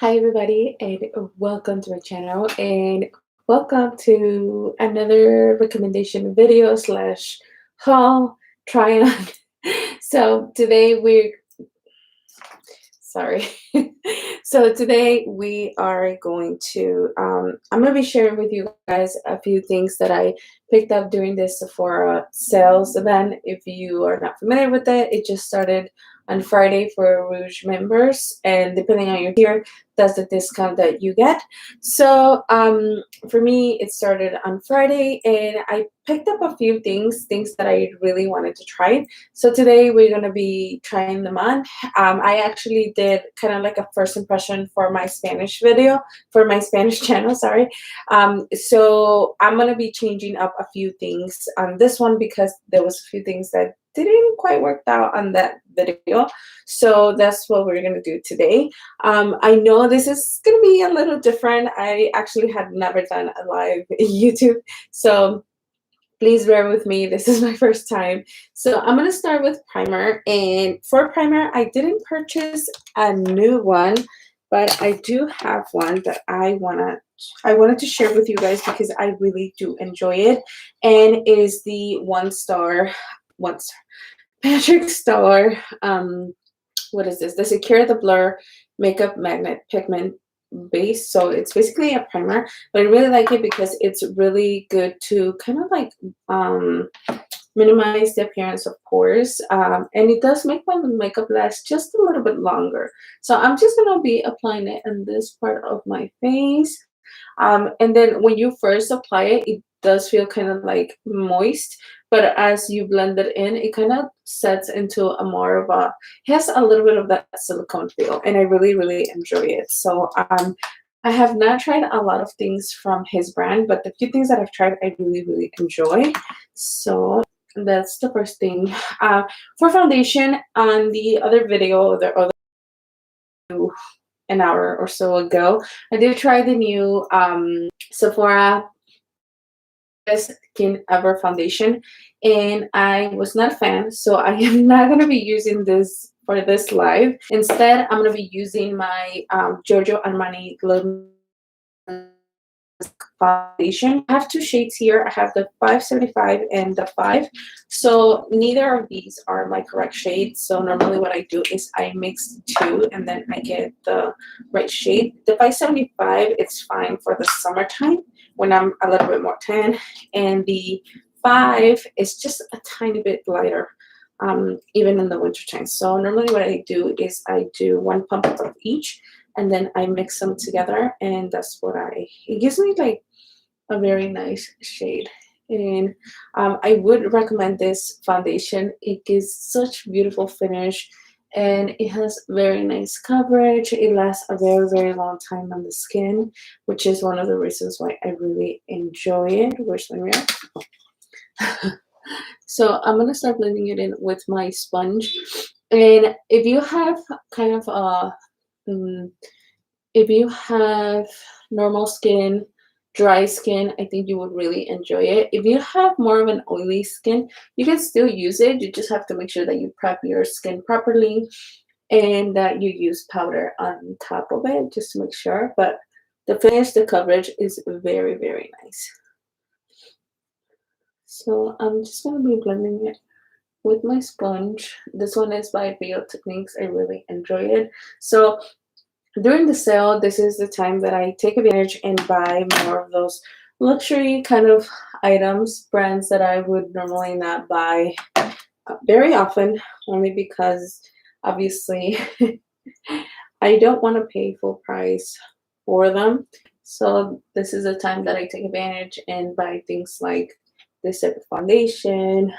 Hi everybody and welcome to my channel and welcome to another recommendation video slash haul try on. So today we're sorry. So today we are going to I'm going to be sharing with you guys a few things that I picked up during this Sephora sales event. If you are not familiar with it just started on Friday for Rouge members, and depending on your tier, that's the discount that you get. So for me, it started on Friday, and I picked up a few things that I really wanted to try. So today we're going to be trying them on. I actually did kind of like a first impression for my Spanish video, for my Spanish channel, sorry. So I'm going to be changing up a few things on this one because there was a few things that didn't quite work out on that video. So that's what we're going to do today. I know this is going to be a little different. I actually had never done a live YouTube. So please bear with me. This is my first time. So I'm going to start with primer. And for primer, I didn't purchase a new one, but I do have one that I wanted to share with you guys because I really do enjoy it. And it is the one star Patrick Star. What is this? The Secure the Blur Makeup Magnet Pigment Base. So it's basically a primer, but I really like it because it's really good to kind of like minimize the appearance of pores, and it does make my makeup last just a little bit longer. So I'm just gonna be applying it in this part of my face, and then when you first apply it, it does feel kind of like moist, but as you blend it in, it kind of sets into a more of a, has a little bit of that silicone feel, and I really enjoy it. So I have not tried a lot of things from his brand, but the few things that I've tried I really enjoy. So that's the first thing. For foundation, on the other video, the other an hour or so ago, I did try the new Sephora Best Skin Ever foundation, and I was not a fan, so I am not going to be using this for this live. Instead, I'm going to be using my Giorgio Armani Glow foundation. I have two shades here. I have the 575 and the 5. So neither of these are my correct shades. So normally what I do is I mix two and then I get the right shade. The 575, it's fine for the summertime when I'm a little bit more tan. And the 5 is just a tiny bit lighter, even in the wintertime. So normally what I do is I do one pump of each, and then I mix them together, and that's what it gives me like a very nice shade. And I would recommend this foundation. It gives such beautiful finish, and it has very nice coverage. It lasts a very long time on the skin, which is one of the reasons why I really enjoy it. Where's my mirror? So I'm gonna start blending it in with my sponge. And if you have kind of if you have normal skin, dry skin, I think you would really enjoy it. If you have more of an oily skin, you can still use it. You just have to make sure that you prep your skin properly and that you use powder on top of it just to make sure. But the finish, the coverage is very nice. So I'm just going to be blending it with my sponge. This one is by Bio Techniques. I really enjoy it. So during the sale, this is the time that I take advantage and buy more of those luxury kind of items, brands that I would normally not buy very often, only because obviously I don't want to pay full price for them. So this is the time that I take advantage and buy things like this type of foundation.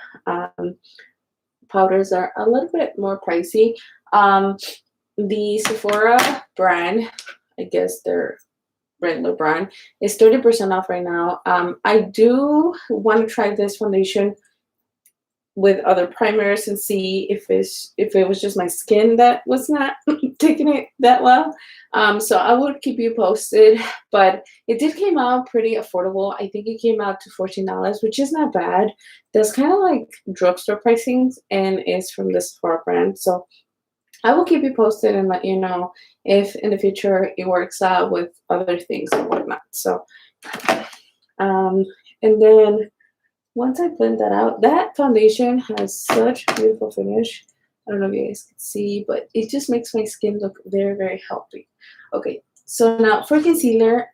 Powders are a little bit more pricey. The Sephora brand, I guess their regular brand, is 30% off right now. I do want to try this foundation with other primers and see if it was just my skin that was not taking it that well. So I would keep you posted, but it did came out pretty affordable. I think it came out to $14, which is not bad. That's kind of like drugstore pricing and is from the Sephora brand. So I will keep you posted and let you know if in the future it works out with other things and whatnot. So, um, and then once I blend that out, that foundation has such beautiful finish. I don't know if you guys can see, but it just makes my skin look very, very healthy. Okay, so now for concealer,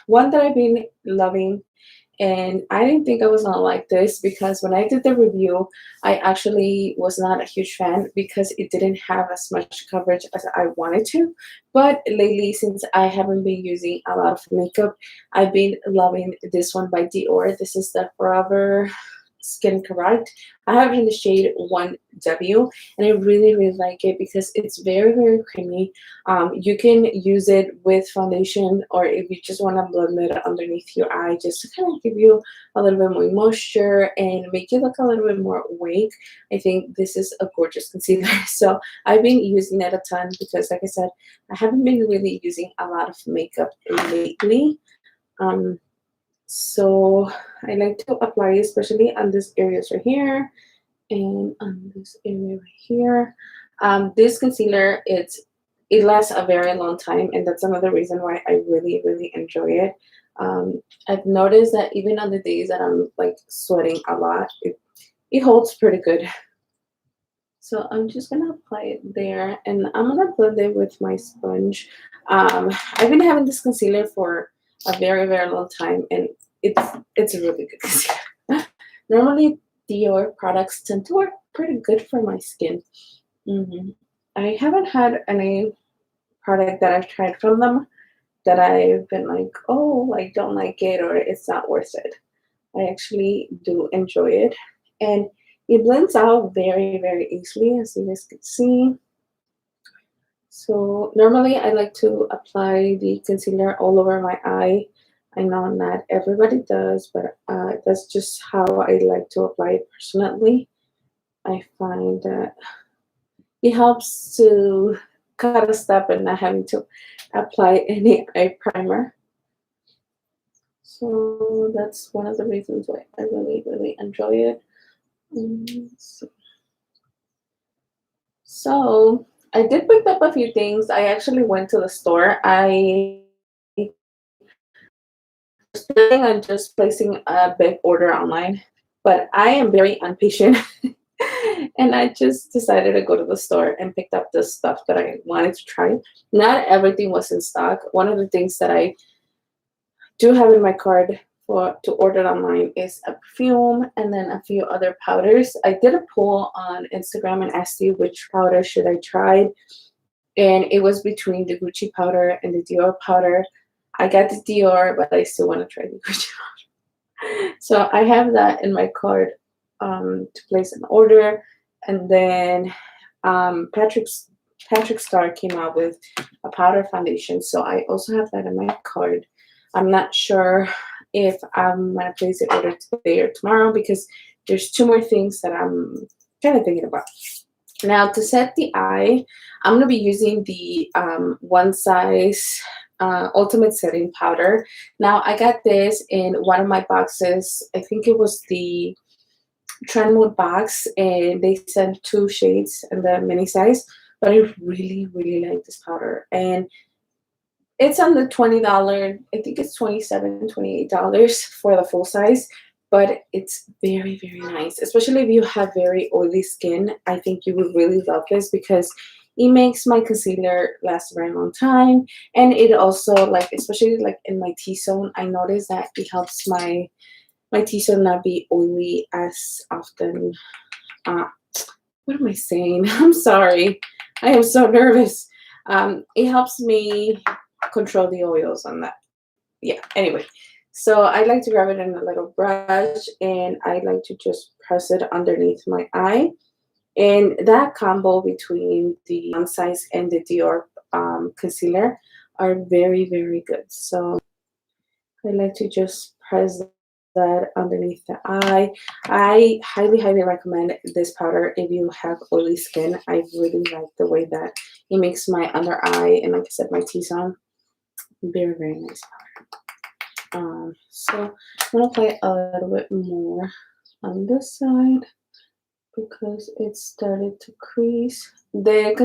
one that I've been loving, and I didn't think I was gonna like this because when I did the review, I actually was not a huge fan because it didn't have as much coverage as I wanted to. But lately, since I haven't been using a lot of makeup, I've been loving this one by Dior. This is the Forever Skin Correct. I have it in the shade 1W, and I really, really like it because it's very, very creamy. You can use it with foundation, or if you just want to blend it underneath your eye, just to kind of give you a little bit more moisture and make you look a little bit more awake. I think this is a gorgeous concealer. So I've been using it a ton because, like I said, I haven't been really using a lot of makeup lately. Um, so I like to apply, especially on this areas right here and on this area right here. This concealer, it lasts a very long time, and that's another reason why I really, really enjoy it. I've noticed that even on the days that I'm like sweating a lot, it holds pretty good. So I'm just gonna apply it there, and I'm gonna blend it with my sponge. I've been having this concealer for a very, very long time, and it's a really good concealer. Normally, Dior products tend to work pretty good for my skin. hmm I haven't had any product that I've tried from them that I've been like, oh, I don't like it or it's not worth it. I actually do enjoy it. And it blends out very, very easily, as you guys can see. So normally I like to apply the concealer all over my eye. I know not everybody does, but that's just how I like to apply it personally. I find that it helps to cut a step and not having to apply any eye primer. So that's one of the reasons why I really, really enjoy it. So I did pick up a few things. I actually went to the store. I was planning on just placing a big order online, but I am very impatient. And I just decided to go to the store and picked up the stuff that I wanted to try. Not everything was in stock. One of the things that I do have in my card for to order online is a perfume and then a few other powders. I did a poll on Instagram and asked you which powder should I try, and it was between the Gucci powder and the Dior powder. I got the Dior, but I still want to try the Gucci powder. So I have that in my card to place an order, and then Patrick Star came out with a powder foundation, so I also have that in my card. I'm not sure if I'm gonna place it order today or tomorrow because there's two more things that I'm kind of thinking about. Now to set the eye, I'm gonna be using the One Size Ultimate Setting Powder. Now I got this in one of my boxes. I think it was the Trend Mood box, and they sent two shades in the mini size. But I really, really like this powder, and it's on the $20. I think it's $27, $28 for the full size, but it's very, very nice. Especially if you have very oily skin, I think you would really love this because it makes my concealer last a very long time, and it also, like, especially like in my T-zone, I noticed that it helps my T-zone not be oily as often. Uh, what am I saying? I'm sorry. I am so nervous. It helps me control the oils on that. Yeah, anyway. So I like to grab it in a little brush and I like to just press it underneath my eye. And that combo between the One Size and the Dior concealer are very, very good. So I like to just press that underneath the eye. I highly, highly recommend this powder if you have oily skin. I really like the way that it makes my under eye and, like I said, my T-zone very, very nice powder. So I'm gonna apply a little bit more on this side because it started to crease. The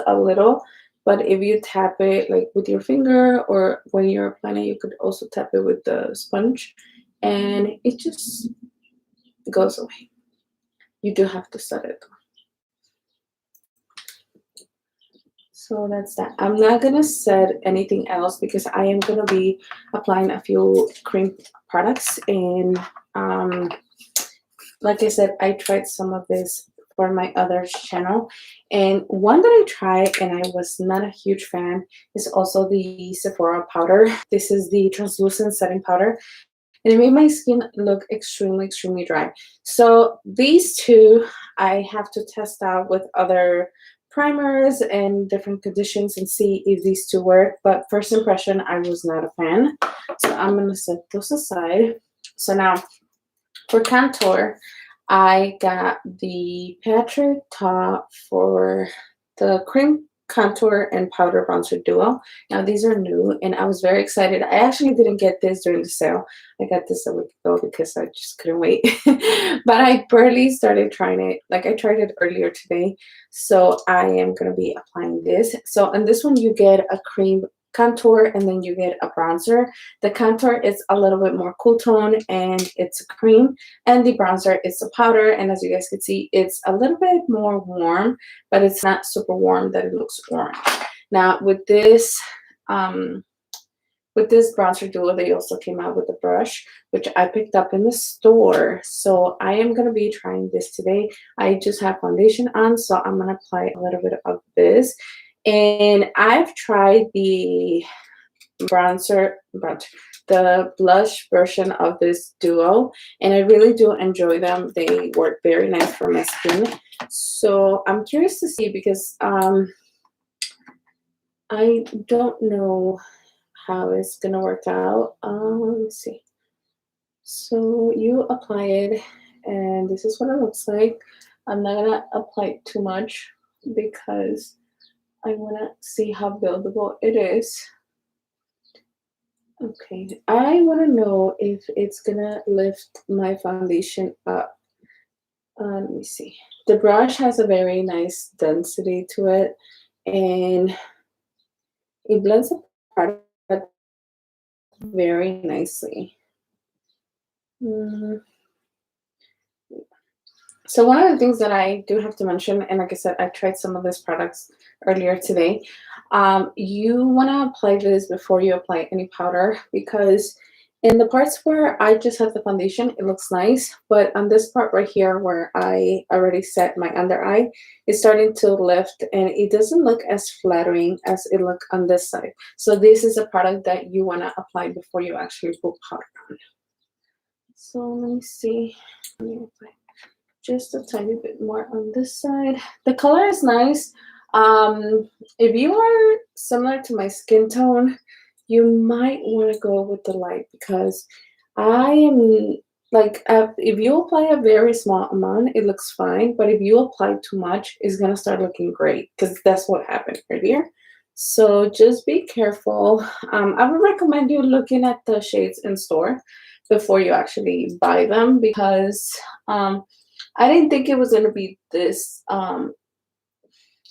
a little, but if you tap it like with your finger or when you're applying it, you could also tap it with the sponge and it just goes away. You do have to set it. So that's that. I'm not gonna set anything else because I am gonna be applying a few cream products and um, like I said, I tried some of this for my other channel. And one that I tried and I was not a huge fan is also the Sephora powder. This is the translucent setting powder. And it made my skin look extremely, extremely dry. So these two I have to test out with other primers and different conditions and see if these two work. But first impression, I was not a fan. So I'm going to set those aside. So now for contour, I got the Patrick Top for the cream contour and powder bronzer duo. Now these are new and I was very excited. I actually didn't get this during the sale. I got this a week ago because I just couldn't wait. But I barely started trying it. Like I tried it earlier today. So I am going to be applying this. So on this one you get a cream contour and then you get a bronzer. The contour is a little bit more cool tone and it's a cream, and the bronzer is a powder, and as you guys can see it's a little bit more warm, but it's not super warm that it looks orange. Now with this bronzer duo, they also came out with a brush which I picked up in the store, so I am going to be trying this today. I just have foundation on, so I'm going to apply a little bit of this. And I've tried the the blush version of this duo, and I really do enjoy them. They work very nice for my skin. So I'm curious to see because I don't know how it's gonna work out. Let's see. So you apply it, and this is what it looks like. I'm not gonna apply too much because I want to see how buildable it is. Okay, I want to know if it's gonna lift my foundation up. Let me see. The brush has a very nice density to it, and it blends the product very nicely. Mm. So one of the things that I do have to mention, and like I said, I tried some of these products earlier today. You want to apply this before you apply any powder because in the parts where I just have the foundation, it looks nice. But on this part right here where I already set my under eye, it's starting to lift and it doesn't look as flattering as it look on this side. So this is a product that you want to apply before you actually put powder on. So let me see. Let me apply just a tiny bit more on this side. The color is nice. If you are similar to my skin tone, you might want to go with the light because I am like, if you apply a very small amount, it looks fine. But if you apply too much, it's going to start looking great because that's what happened earlier. So just be careful. I would recommend you looking at the shades in store before you actually buy them because I didn't think it was going to be this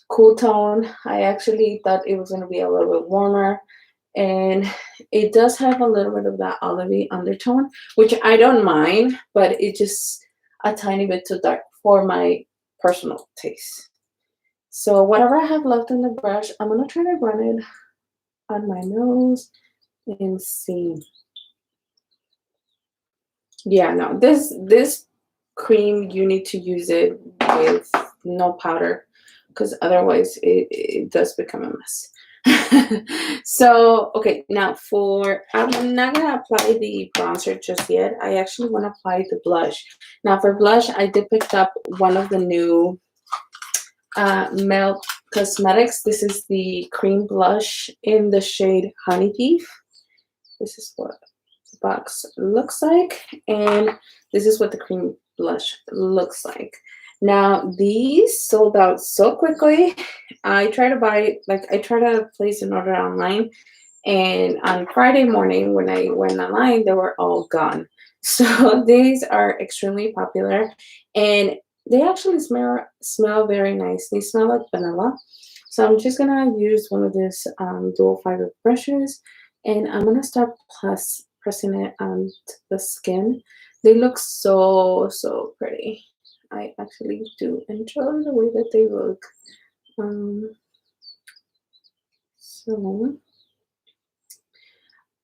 cool tone. I actually thought it was going to be a little bit warmer. And it does have a little bit of that olivey undertone, which I don't mind, but it's just a tiny bit too dark for my personal taste. So whatever I have left in the brush, I'm going to try to run it on my nose and see. Yeah, no, this cream, you need to use it with no powder because otherwise it does become a mess. So okay, now I'm not gonna apply the bronzer just yet. I actually want to apply the blush. Now for blush, I did pick up one of the new Melt Cosmetics. This is the cream blush in the shade Honey Thief. This is what the box looks like, and this is what the cream blush looks like. Now these sold out so quickly. I try to buy, like I try to place an order online, and on Friday morning when I went online, they were all gone. So these are extremely popular, and they actually smell very nice. They smell like vanilla. So I'm just gonna use one of these dual fiber brushes, and I'm gonna start pressing it on the skin. They look so pretty. I actually do enjoy the way that they look. Um, so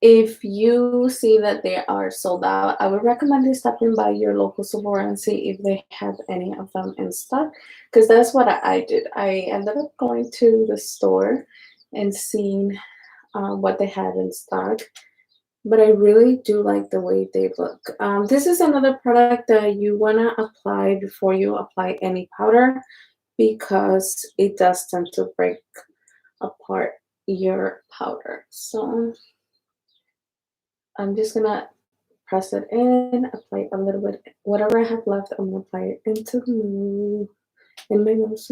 if you see that they are sold out, I would recommend you stopping by your local Sephora and see if they have any of them in stock. Because that's what I did. I ended up going to the store and seeing what they had in stock. But I really do like the way they look. This is another product that you want to apply before you apply any powder because it does tend to break apart your powder. So I'm just gonna press it in, apply a little bit, whatever I have left, I'm gonna apply it into in my nose.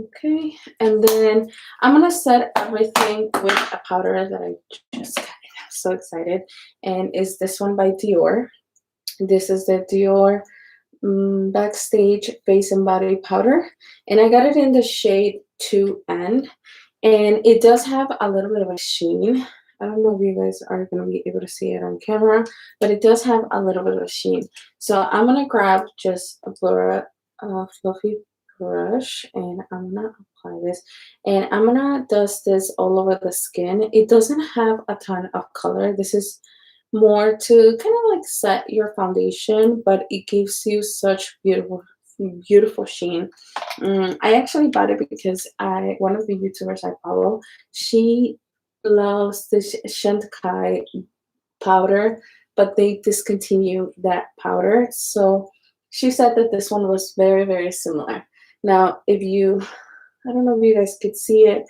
Okay, and then I'm gonna set everything with a powder that I just got. I'm so excited, and is this one by Dior. This is the Dior Backstage Face and Body Powder, and I got it in the shade 2N, and it does have a little bit of a sheen. I don't know if you guys are going to be able to see it on camera, but it does have a little bit of a sheen. So I'm going to grab just a fluffy brush, and I'm going to apply this. And I'm going to dust this all over the skin. It doesn't have a ton of color. This is more to kind of like set your foundation, but it gives you such beautiful sheen. I actually bought it because one of the YouTubers I follow, she loves the Shantakai powder, but they discontinued that powder. So she said that this one was very similar. Now, I don't know if you guys could see it,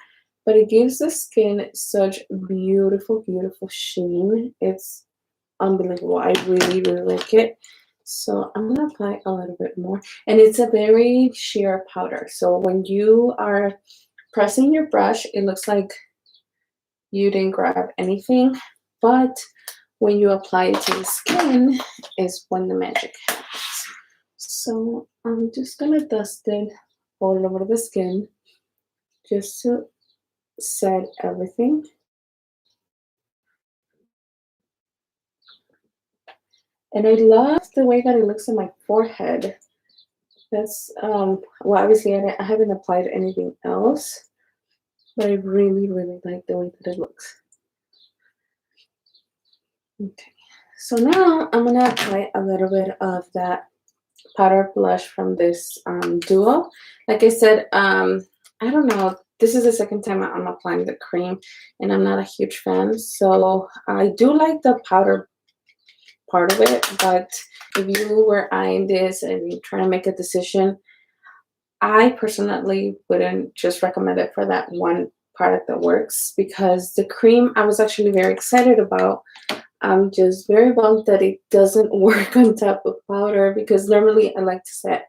but it gives the skin such beautiful sheen. It's unbelievable. I really like it. So I'm gonna apply a little bit more. And it's a very sheer powder. So when you are pressing your brush, it looks like you didn't grab anything. But when you apply it to the skin is when the magic happens. So I'm just gonna dust it all over the skin just to set everything. And I love the way that it looks on my forehead. That's well, obviously I haven't applied anything else, but I really like the way that it looks. Okay, so now I'm gonna apply a little bit of that powder blush from this duo. Like I said, I don't know. This is the second time I'm applying the cream, and I'm not a huge fan. So I do like the powder part of it, but if you were eyeing this and you're trying to make a decision, I personally wouldn't just recommend it for that one product that works because the cream I was actually very excited about. I'm just very bummed that it doesn't work on top of powder because normally I like to set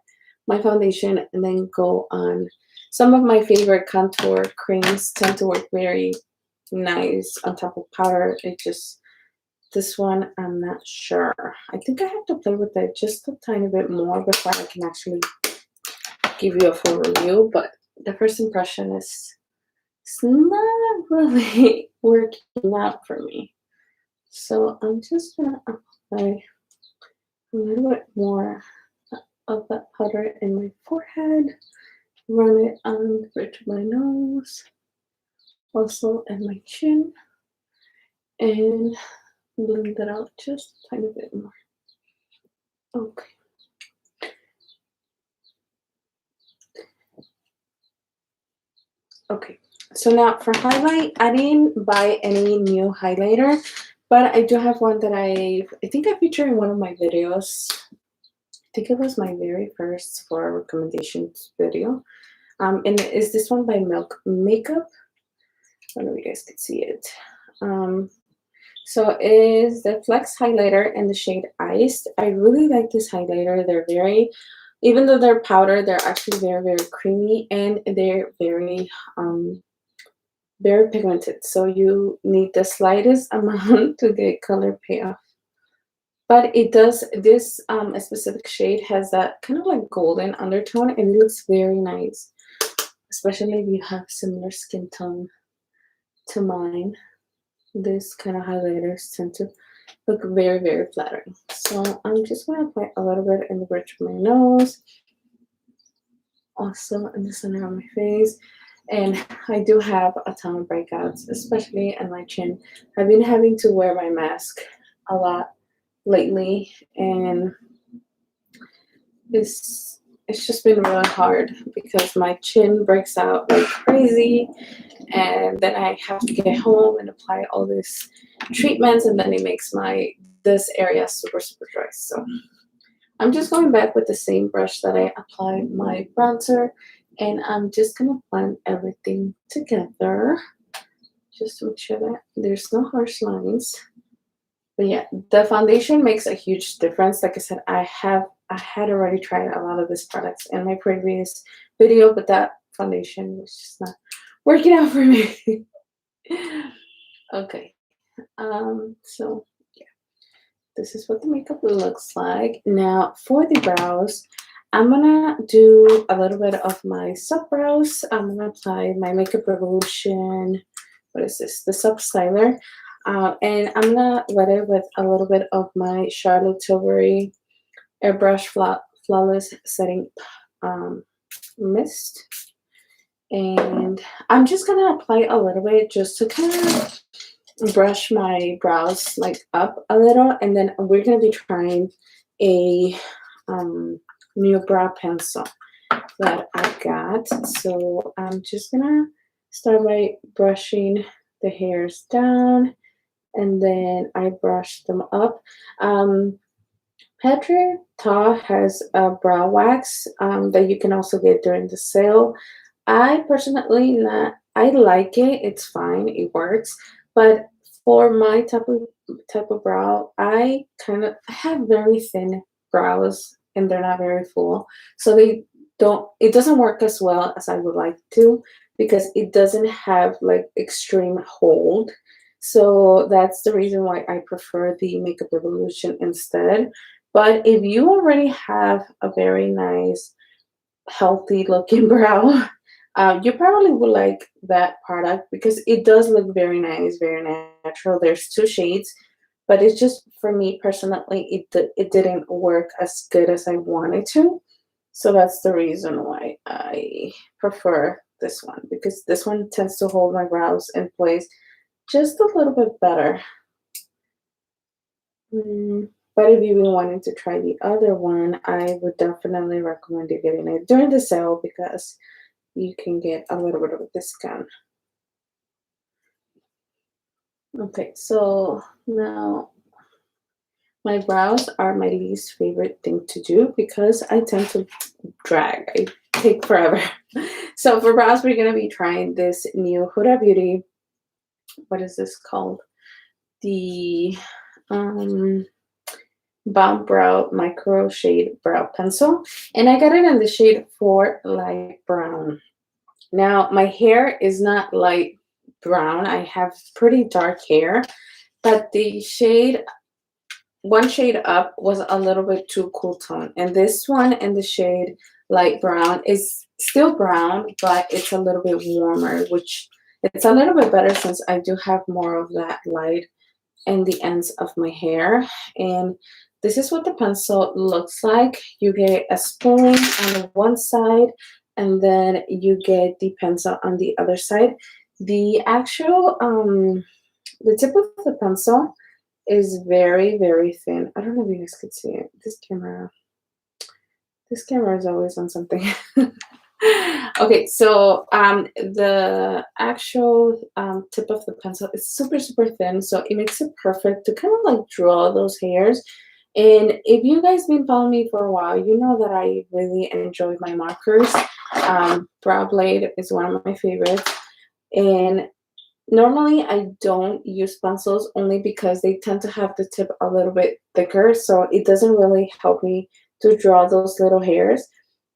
my foundation and then go on. Some of my favorite contour creams tend to work very nice on top of powder. This one, I'm not sure. I think I have to play with it just a tiny bit more before I can actually give you a full review, but the first impression is it's not really working out for me. So I'm just gonna apply a little bit more of that powder in my forehead, run it on the bridge of my nose, also in my chin, and blend it out just a tiny bit more. Okay. Okay, so now for highlight, I didn't buy any new highlighter, but I do have one that I think I featured in one of my videos. I think it was my very first Sephora recommendations video. And is this one by Milk Makeup? I don't know if you guys can see it. So it is the Flex highlighter in the shade Iced. I really like this highlighter. They're even though they're powder, they're actually very creamy and they're very pigmented. So you need the slightest amount to get color payoff. But it does, this a specific shade has that kind of like golden undertone and it looks very nice. especially if you have similar skin tone to mine. This kind of highlighters tend to look very, very flattering. So I'm just going to apply a little bit in the bridge of my nose, also in the center of my face. And I do have a ton of breakouts, especially in my chin. I've been having to wear my mask a lot lately, and it's just been really hard because my chin breaks out like crazy, and then I have to get home and apply all these treatments, and then it makes my this area super, super dry. So I'm just going back with the same brush that I applied my bronzer, and I'm just gonna blend everything together just to make sure that there's no harsh lines. But yeah, the foundation makes a huge difference. Like I said, I had already tried a lot of these products in my previous video, but that foundation was just not working out for me. Okay, so yeah, this is what the makeup looks like. Now for the brows, I'm gonna do a little bit of my sub brows. I'm gonna apply my Makeup Revolution. What is this? The Sub Styler. And I'm gonna wet it with a little bit of my Charlotte Tilbury Airbrush Flawless Setting Mist. And I'm just gonna apply a little bit just to kind of brush my brows like up a little, and then we're gonna be trying a new brow pencil that I got. So I'm just gonna start by brushing the hairs down, and then I brush them up. Petra Ta has a brow wax that you can also get during the sale. I personally not. I like it. It's fine. It works. But for my type of brow, I kind of have very thin brows and they're not very full, so they don't. It doesn't work as well as I would like to because it doesn't have like extreme hold. So that's the reason why I prefer the Makeup Revolution instead. But if you already have a very nice, healthy looking brow, you probably would like that product because it does look very nice, very natural. There's two shades, but it's just for me personally, it didn't work as good as I wanted to. So that's the reason why I prefer this one because this one tends to hold my brows in place just a little bit better. But if you've been wanting to try the other one, I would definitely recommend you getting it during the sale because you can get a little bit of a discount. Okay, so now my brows are my least favorite thing to do because I tend to drag. I take forever. So for brows, we're gonna be trying this new Huda Beauty. What is this called? The Bomb Brow Micro Shade Brow Pencil, and I got it in the shade 4 Light Brown. Now my hair is not light brown. I have pretty dark hair, but the shade, one shade up was a little bit too cool tone, and this one in the shade Light Brown is still brown, but it's a little bit warmer, which it's a little bit better since I do have more of that light in the ends of my hair. And this is what the pencil looks like. You get a spoon on one side, and then you get the pencil on the other side. The actual, the tip of the pencil is very, very thin. I don't know if you guys could see it. This camera is always on something. Okay, so the actual tip of the pencil is super, super thin, so it makes it perfect to kind of like draw those hairs. And if you guys been following me for a while, you know that I really enjoy my markers. Brow Blade is one of my favorites. And normally I don't use pencils only because they tend to have the tip a little bit thicker, so it doesn't really help me to draw those little hairs.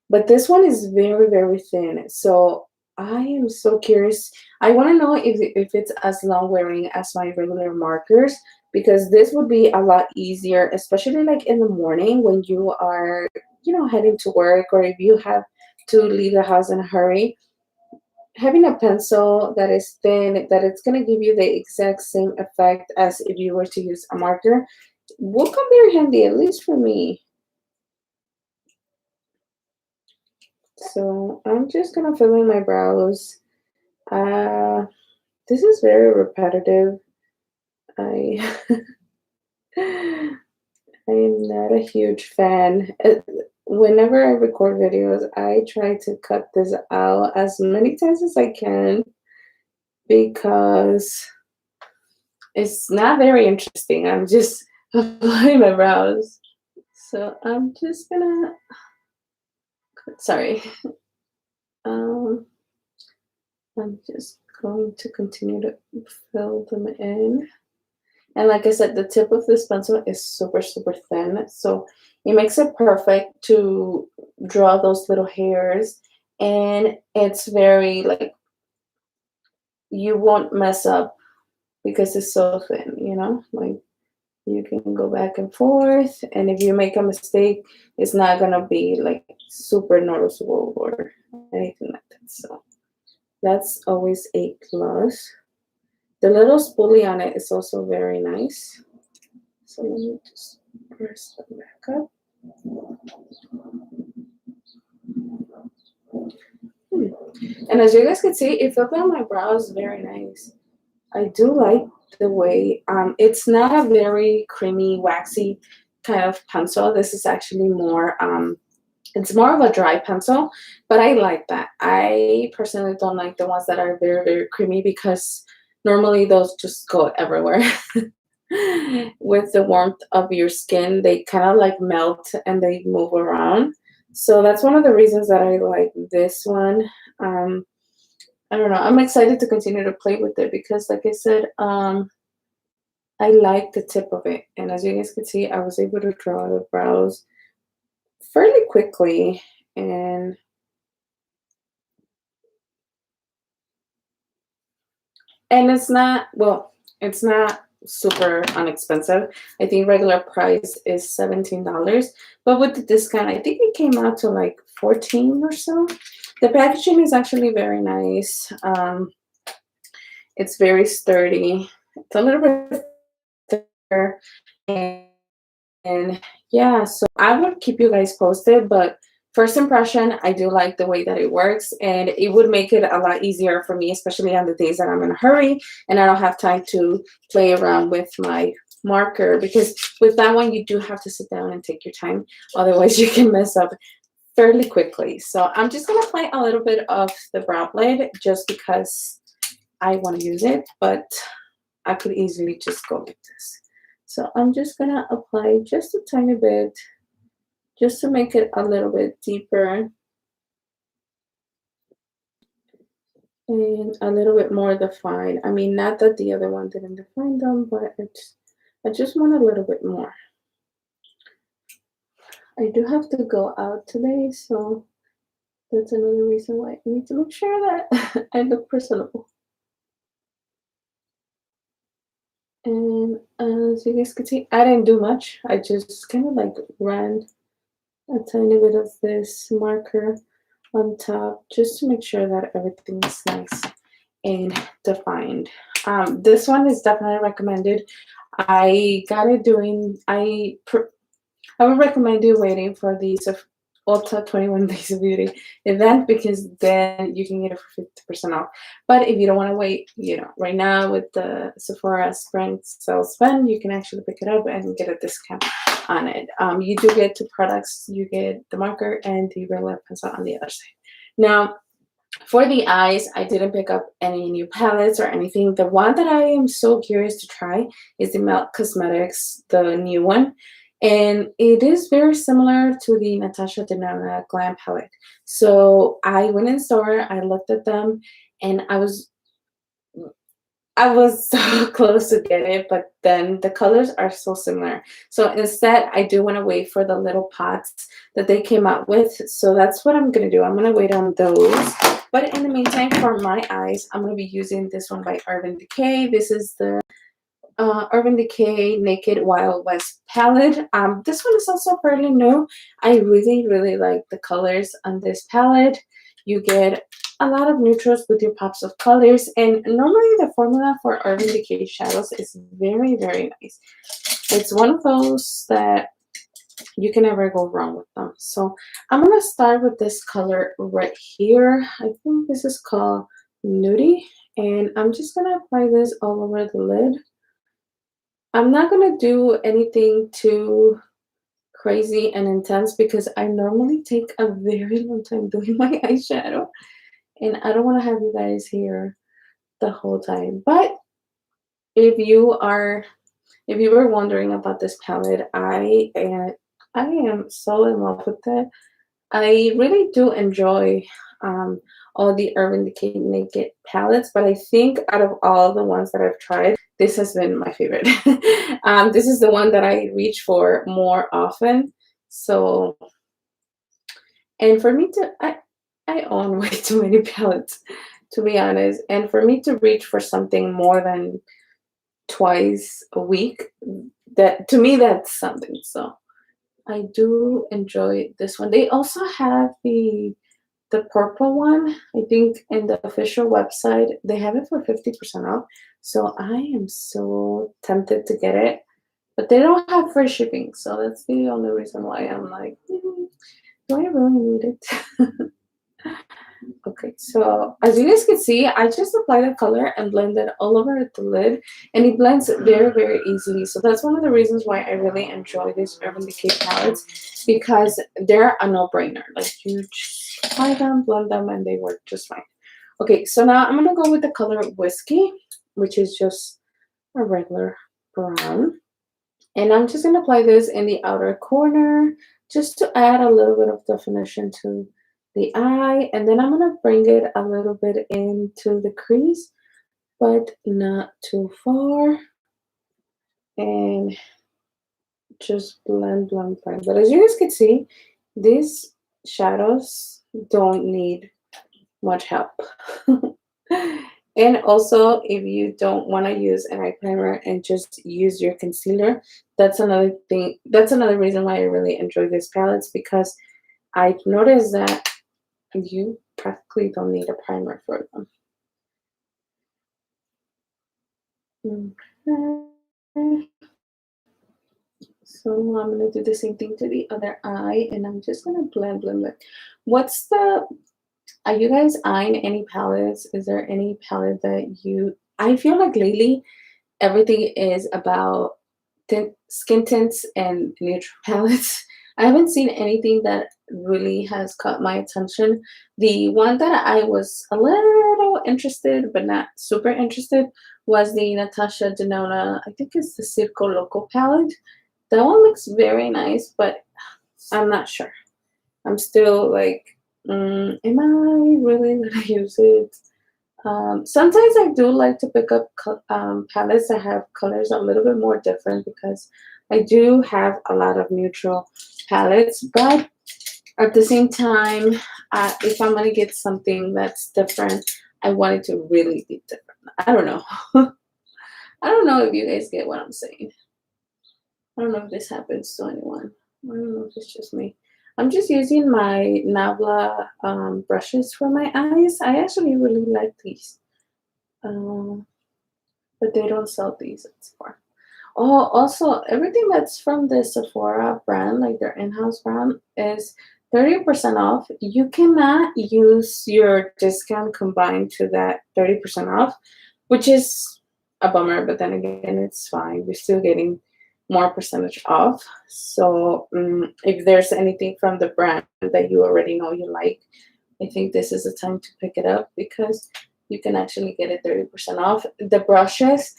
But this one is very, very thin. So I am so curious. I want to know if it's as long wearing as my regular markers, because this would be a lot easier, especially like in the morning when you are, heading to work, or if you have to leave the house in a hurry. having a pencil that is thin, that it's going to give you the exact same effect as if you were to use a marker, will come very handy, at least for me. So I'm just going to fill in my brows. Uh, this is very repetitive. I I am not a huge fan. Whenever I record videos, I try to cut this out as many times as I can because it's not very interesting. I'm just applying my brows. So I'm just gonna, sorry. Um, I'm just going to continue to fill them in. And like I said, the tip of this pencil is super, super thin. So it makes it perfect to draw those little hairs. And it's very, like, you won't mess up because it's so thin, you know? Like, you can go back and forth. And if you make a mistake, it's not going to be, like, super noticeable or anything like that. So that's always a plus. The little spoolie on it is also very nice. So let me just press them back up. And as you guys can see, it filled out my brows very nice. I do like the way it's not a very creamy, waxy kind of pencil. This is actually more it's more of a dry pencil, but I like that. I personally don't like the ones that are very, very creamy because normally those just go everywhere. With the warmth of your skin, they kind of like melt and they move around. So that's one of the reasons that I like this one. Um, I don't know. I'm excited to continue to play with it because, like I said, I like the tip of it. And as you guys can see, I was able to draw the brows fairly quickly. And it's not, well, it's not super inexpensive. I think regular price is $17, but with the discount, I think it came out to like 14 or so. The packaging is actually very nice. It's very sturdy. It's a little bit thicker, and yeah, so I would keep you guys posted, but first impression, I do like the way that it works, and it would make it a lot easier for me, especially on the days that I'm in a hurry and I don't have time to play around with my marker, because with that one, you do have to sit down and take your time. Otherwise, you can mess up fairly quickly. So I'm just going to apply a little bit of the brow blade just because I want to use it, but I could easily just go like this. So I'm just going to apply just a tiny bit just to make it a little bit deeper and a little bit more defined. I mean, not that the other one didn't define them, but I just want a little bit more. I do have to go out today, so that's another reason why I need to make sure that I look presentable. And as you guys can see, I didn't do much. I just kind of like ran a tiny bit of this marker on top just to make sure that everything is nice and defined. This one is definitely recommended. I got it doing, I would recommend you waiting for the Ulta 21 Days of Beauty event, because then you can get it for 50% off. But if you don't want to wait, you know, right now with the Sephora spring sales spend, you can actually pick it up and get a discount on it. You do get two products. You get the marker and the regular pencil on the other side. Now, for the eyes, I didn't pick up any new palettes or anything. The one that I am so curious to try is the Melt Cosmetics, the new one. And it is very similar to the Natasha Denona Glam palette. So I went in store, I looked at them, and I was so close to get it, but then the colors are so similar. So instead, I do want to wait for the little pots that they came out with. So that's what I'm going to do. I'm going to wait on those. But in the meantime, for my eyes, I'm going to be using this one by Urban Decay. This is the Urban Decay Naked Wild West palette. This one is also fairly new. I really, really like the colors on this palette. You get a lot of neutrals with your pops of colors. And normally the formula for Urban Decay shadows is very, very nice. It's one of those that you can never go wrong with them. So I'm going to start with this color right here. I think this is called Nudie. And I'm just going to apply this all over the lid. I'm not going to do anything too crazy and intense because I normally take a very long time doing my eyeshadow. And I don't want to have you guys here the whole time. But if you are, if you were wondering about this palette, I am so in love with it. I really do enjoy all the Urban Decay Naked palettes, but I think out of all the ones that I've tried, this has been my favorite. This is the one that I reach for more often. So, and for me to, I own way too many palettes, to be honest. And for me to reach for something more than twice a week, that to me that's something. So I do enjoy this one. They also have the purple one. I think in the official website they have it for 50% off. So I am so tempted to get it, but they don't have free shipping. So that's the only reason why I'm like, do I really need it? Okay, so as you guys can see, I just applied the color and blended all over the lid, and it blends very, very easily. So that's one of the reasons why I really enjoy these Urban Decay palettes, because they're a no-brainer. Like, you just apply them, blend them, and they work just fine. Okay, so now I'm gonna go with the color Whiskey, which is just a regular brown. And I'm just gonna apply this in the outer corner just to add a little bit of definition to the eye, and then I'm gonna bring it a little bit into the crease, but not too far, and just blend, blend, blend. But as you guys can see, these shadows don't need much help. And also, if you don't want to use an eye primer and just use your concealer, that's another thing. That's another reason why I really enjoy these palettes, because I've noticed that you practically don't need a primer for them. Okay. So I'm going to do the same thing to the other eye, and I'm just going to blend, blend, blend. What's the, are you guys eyeing any palettes? Is there any palette that you, I feel like lately everything is about skin tints and neutral palettes. I haven't seen anything that really has caught my attention. The one that I was a little interested, but not super interested, was the Natasha Denona, I think it's the Circo Loco palette. That one looks very nice, but I'm not sure. I'm still like, am I really gonna use it? Sometimes I do like to pick up palettes that have colors a little bit more different, because I do have a lot of neutral palettes, but at the same time, if I'm going to get something that's different, I want it to really be different. I don't know. I don't know if you guys get what I'm saying. I don't know if this happens to anyone. I don't know if it's just me. I'm just using my Nabla brushes for my eyes. I actually really like these. But they don't sell these at Sephora. Oh, also, everything that's from the Sephora brand, like their in-house brand, is 30% off. You cannot use your discount combined to that 30% off, which is a bummer, but then again, it's fine. You're still getting more percentage off. So if there's anything from the brand that you already know you like, I think this is the time to pick it up, because you can actually get it 30% off. The brushes,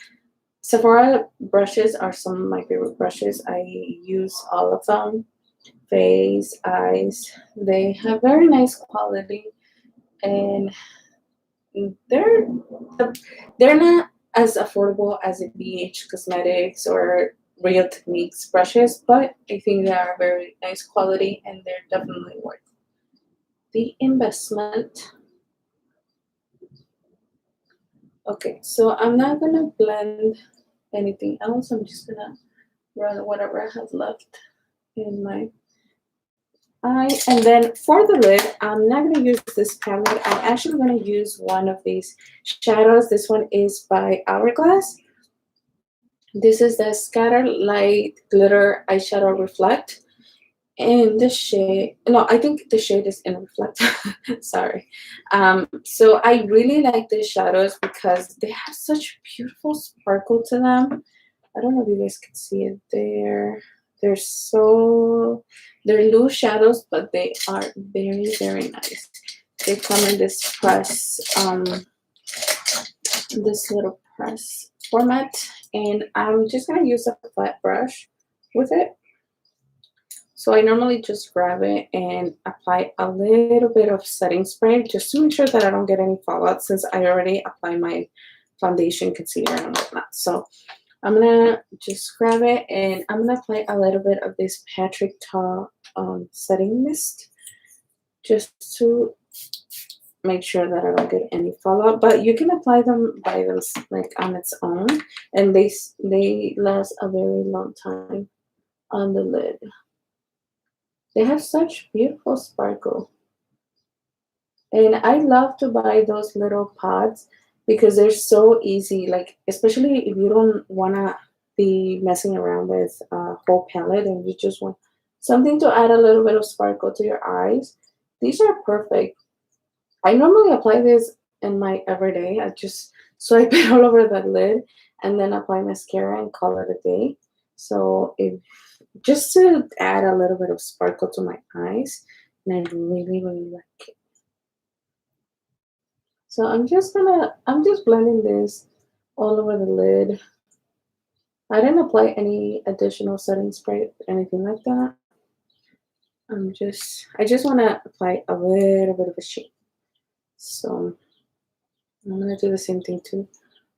Sephora brushes are some of my favorite brushes. I use all of them. Face, eyes, they have very nice quality, and they're they're not as affordable as the BH Cosmetics or Real Techniques brushes, but I think they are very nice quality, and they're definitely worth the investment. Okay, so I'm not gonna blend anything else. I'm just gonna run whatever I have left in my eye. And then for the lid, I'm not going to use this palette. I'm actually going to use one of these shadows. This one is by Hourglass. This is the Scatter Light Glitter Eyeshadow Reflect. In the shade, no, I think the shade is in Reflect. Sorry. So I really like these shadows because they have such beautiful sparkle to them. I don't know if you guys can see it there. They're loose shadows, but they are very, very nice. They come in this little press format, and I'm just gonna use a flat brush with it. So I normally just grab it and apply a little bit of setting spray just to make sure that I don't get any fallout, since I already applied my foundation, concealer, and whatnot. So I'm gonna just grab it and I'm gonna apply a little bit of this Patrick Ta setting mist just to make sure that I don't get any fallout. But you can apply them by those like on its own, and they last a very long time on the lid. They have such beautiful sparkle. And I love to buy those little pods because they're so easy. Like, especially if you don't want to be messing around with a whole palette and you just want something to add a little bit of sparkle to your eyes. These are perfect. I normally apply this in my everyday. I just swipe it all over the lid and then apply mascara and call it a day. So if just to add a little bit of sparkle to my eyes, and I really, really like it. So I'm just blending this all over the lid. I didn't apply any additional setting spray, anything like that. I just want to apply a little bit of a shade. So I'm gonna do the same thing to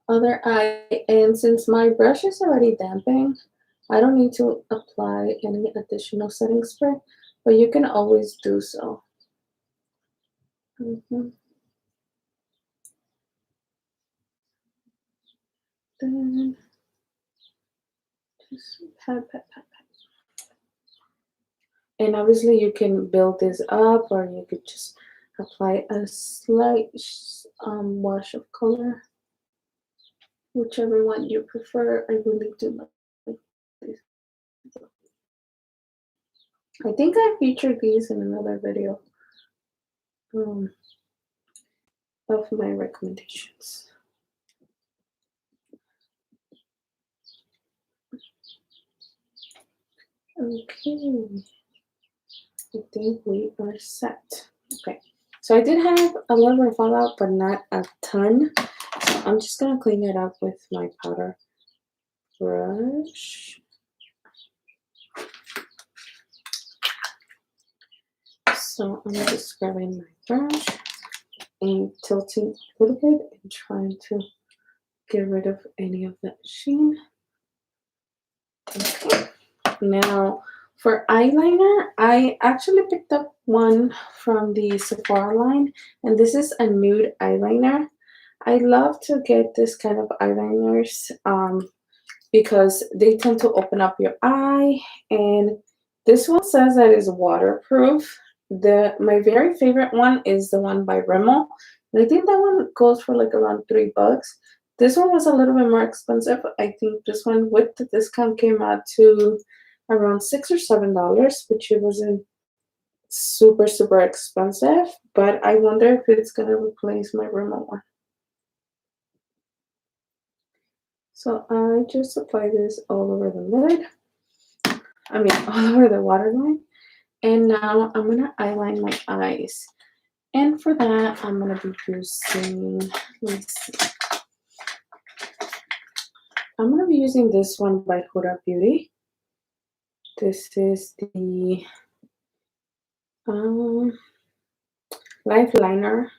other eye. And since my brush is already damping, I don't need to apply any additional setting spray, but you can always do so. Then just pat, pat, pat, pat. And obviously you can build this up, or you could just apply a slight wash of color, whichever one you prefer. I really do like this. I think I featured these in another video of my recommendations. Okay, I think we are set. Okay, so I did have a little bit of fallout, but not a ton. So I'm just gonna clean it up with my powder brush. So I'm just grabbing my brush and tilting a little bit and trying to get rid of any of that sheen. Okay. Now for eyeliner, I actually picked up one from the Sephora line, and this is a nude eyeliner. I love to get this kind of eyeliners because they tend to open up your eye, and this one says that it's waterproof. My very favorite one is the one by Rimmel, and I think that one goes for like around $3. This one was a little bit more expensive. I think this one with the discount came out to around $6 or $7, which it wasn't super, super expensive. But I wonder if it's gonna replace my Rimmel one. So I just apply this all over the lid. I mean, all over the waterline. And now I'm gonna eyeline my eyes. And for that, I'm gonna be using, let's see. I'm gonna be using this one by Huda Beauty. This is the Life Liner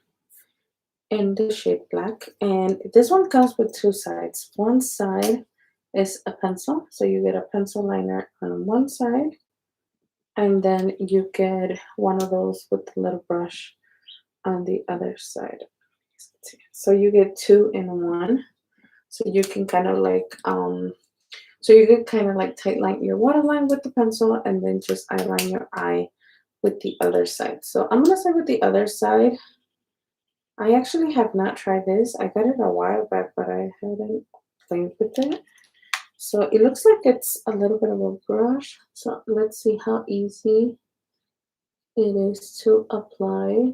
in the shade black, and this one comes with two sides. One side is a pencil, so you get a pencil liner on one side, and then you get one of those with the little brush on the other side. So you get two in one, so you can kind of like tight line your waterline with the pencil and then just eyeline your eye with the other side. So I'm gonna start with the other side. I actually have not tried this. I got it a while back, but I hadn't played with it. So it looks like it's a little bit of a brush. So let's see how easy it is to apply.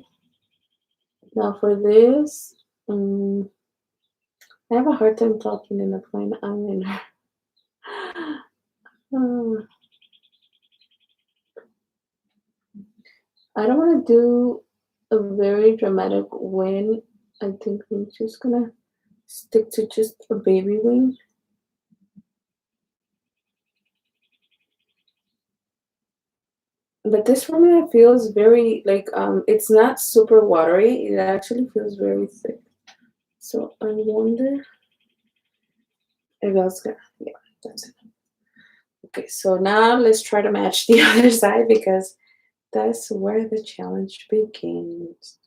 Now for this, I have a hard time talking and applying eyeliner. Uh, I don't want to do a very dramatic wing. I think I'm just gonna stick to just a baby wing. But this for me feels very like it's not super watery. It actually feels very thick. So I wonder if that's gonna, yeah, that's it. Okay, so now let's try to match the other side because that's where the challenge begins.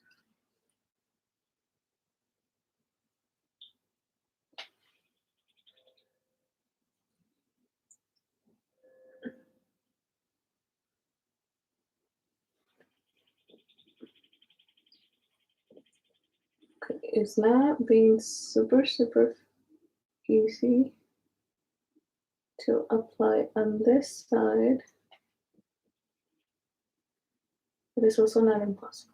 Okay, it's not being super easy to apply on this side, but it's also not impossible.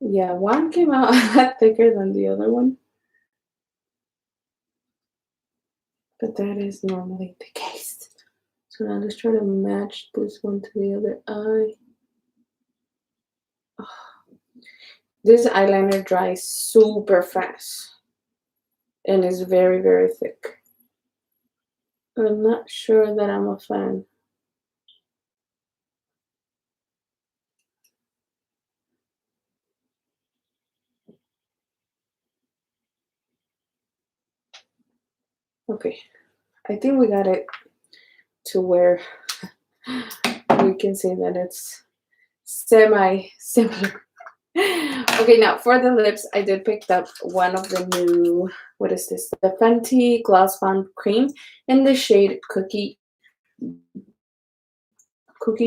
Yeah, one came out a lot thicker than the other one, but that is normally the case. So now let's try to match this one to the other eye. This eyeliner dries super fast and is very thick. I'm not sure that I'm a fan. Okay, I think we got it to where we can say that it's semi similar. Okay, now for the lips, I did pick up one of the new, what is this? The Fenty Gloss Bomb Cream in the shade Cookie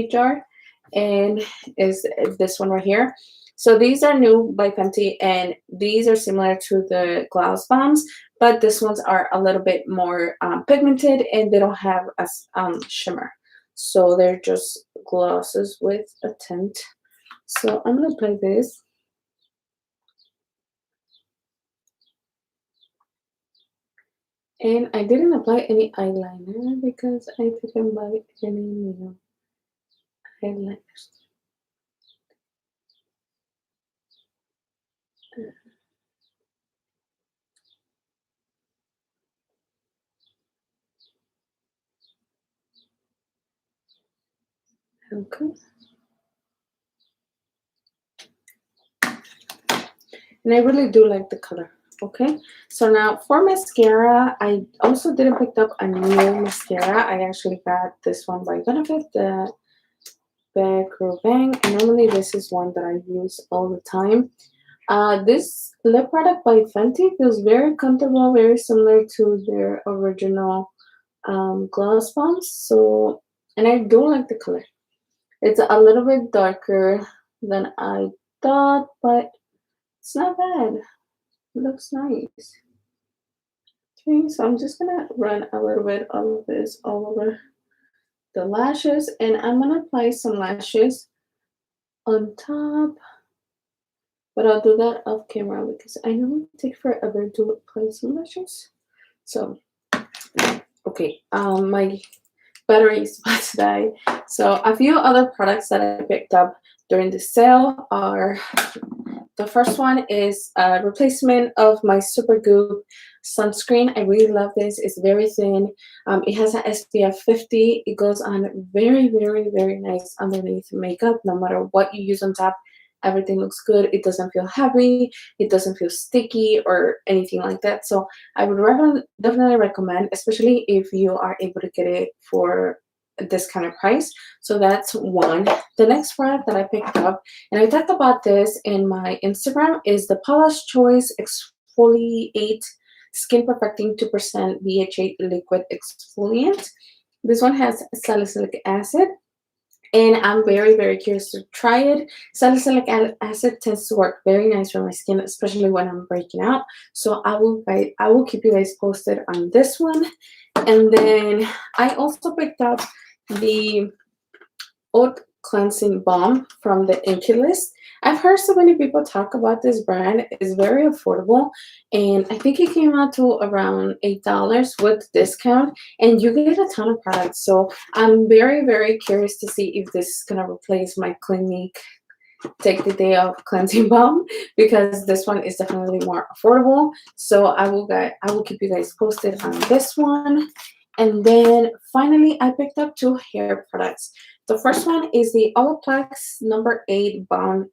Jar, and is this one right here. So these are new by Fenty, and these are similar to the Gloss Bombs, but this ones are a little bit more pigmented, and they don't have a shimmer. So they're just glosses with a tint. So I'm gonna apply this. And I didn't apply any eyeliner because I didn't buy any new eyeliners. Okay. And I really do like the color. Okay. So now for mascara, I also didn't pick up a new mascara. I actually got this one by Benefit, the Back Bang. And normally this is one that I use all the time. This lip product by Fenty feels very comfortable, very similar to their original gloss bombs. So, and I do like the color. It's a little bit darker than I thought, but it's not bad. It looks nice. Okay, so I'm just gonna run a little bit of this all over the lashes, and I'm gonna apply some lashes on top, but I'll do that off camera because I know it takes forever to apply some lashes. So, okay, my battery is about to die. So a few other products that I picked up during the sale are, the first one is a replacement of my Super Goop sunscreen. I really love this. It's very thin. It has an SPF 50. It goes on very nice underneath makeup. No matter what you use on top, everything looks good. It doesn't feel heavy. It doesn't feel sticky or anything like that. So I would definitely recommend, especially if you are able to get it for a discounted price. So that's one. The next product that I picked up, and I talked about this in my Instagram, is the Paula's Choice Exfoliate Skin Perfecting 2% BHA Liquid Exfoliant. This one has salicylic acid, and I'm very, very curious to try it. Salicylic acid tends to work very nice for my skin, especially when I'm breaking out. So I will keep you guys posted on this one. And then I also picked up the Oat Cleansing Balm from the Inky List. I've heard so many people talk about this brand. It's very affordable, and I think it came out to around $8 with discount, and you get a ton of products. So I'm very, very curious to see if this is gonna replace my Clinique Take the Day Off Cleansing Balm, because this one is definitely more affordable. So I will keep you guys posted on this one. And then finally, I picked up two hair products. The first one is the Olaplex number 8 Bond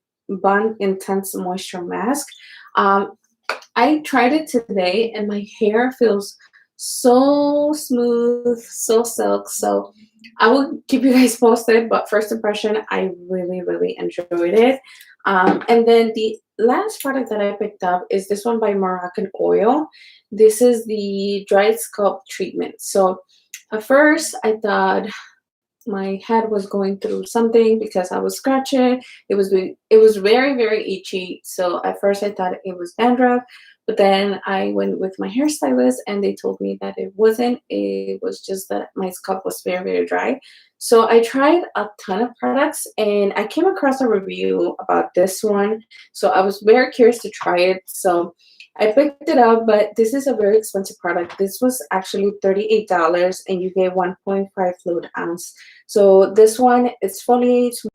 Intense Moisture Mask. Um, I tried it today, and my hair feels so smooth, so silk. So I will keep you guys posted. But first impression, I really, really enjoyed it. And then the last product that I picked up is this one by Moroccan Oil. This is the dried scalp treatment. So at first, I thought my head was going through something because I was scratching. It was very, very itchy. So at first I thought it was dandruff, but then I went with my hairstylist and they told me that it wasn't. It was just that my scalp was very, very dry. So I tried a ton of products and I came across a review about this one. So I was very curious to try it. So I picked it up, but this is a very expensive product. This was actually $38 and you get 1.5 fluid ounce. So this one exfoliates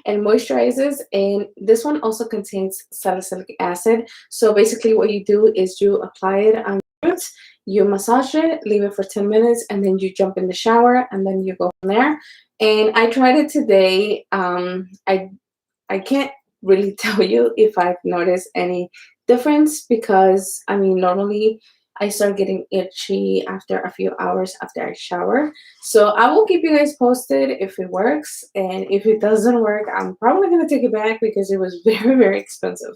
and moisturizes, and this one also contains salicylic acid. So basically what you do is you apply it on your roots, you massage it, leave it for 10 minutes, and then you jump in the shower and then you go from there. And I tried it today. I can't really tell you if I've noticed any difference, because I mean normally I start getting itchy after a few hours after I shower. So I will keep you guys posted if it works, and if it doesn't work, I'm probably gonna take it back because it was very, very expensive.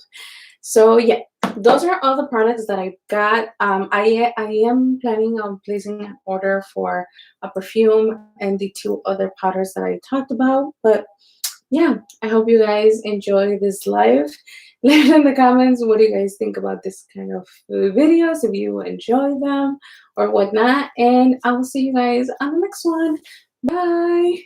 So yeah, those are all the products that I got. I am planning on placing an order for a perfume and the two other powders that I talked about, but yeah, I hope you guys enjoy this live. Leave it in the comments, what do you guys think about this kind of videos, if you enjoy them or whatnot. And I will see you guys on the next one. Bye.